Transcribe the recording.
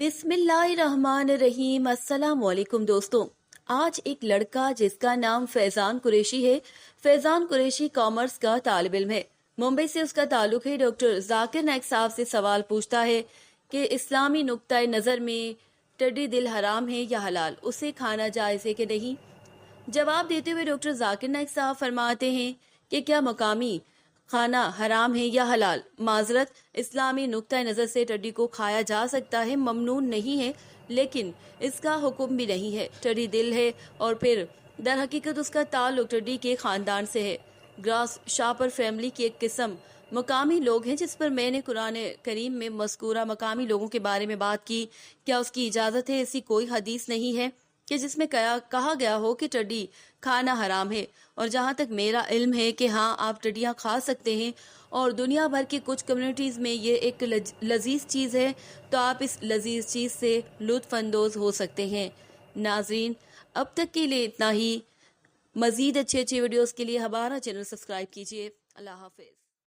बिस्मिल्लाहिर्रहमानिर्रहीम। अस्सलाम वालेकुम दोस्तों। आज एक लड़का जिसका नाम फैजान कुरैशी है। फैजान कुरैशी कॉमर्स का तालिब इल्म है। मुंबई से उसका ताल्लुक है। डॉक्टर जाकिर नाइक साहब से सवाल पूछता है कि इस्लामी नुक्ताए नज़र में टिड्डी दिल हराम है या हलाल, उसे खाना जायज़ है कि नहीं। जवाब देते हुए डॉक्टर जाकिर नाइक साहब फरमाते हैं कि क्या मकामी खाना हराम है या हलाल। माजरत, इस्लामी नुक्ता नज़र से टिड्डी को खाया जा सकता है, ममनून नहीं है, लेकिन इसका हुक्म भी नहीं है। टिड्डी दिल है और फिर दर हकीकत उसका ताल्लुक टिड्डी के खानदान से है। ग्रास शापर फैमिली की एक किस्म मकामी लोग हैं जिस पर मैंने कुरान करीम में मज़कूरा मकामी लोगों के बारे में बात की। क्या उसकी इजाज़त है? ऐसी कोई हदीस नहीं है कि जिसमें कहा गया हो कि टिड्डी खाना हराम है। और जहाँ तक मेरा इल्म है कि हाँ, आप टिड्डियाँ खा सकते हैं और दुनिया भर की कुछ कम्युनिटीज़ में ये एक लजीज चीज़ है, तो आप इस लजीज चीज़ से लुत्फ़ अंदोज़ हो सकते हैं। नाज़रीन, अब तक के लिए इतना ही। मज़ीद अच्छे वीडियोज़ के लिए हमारा चैनल सब्सक्राइब कीजिए। अल्लाह हाफ़िज़।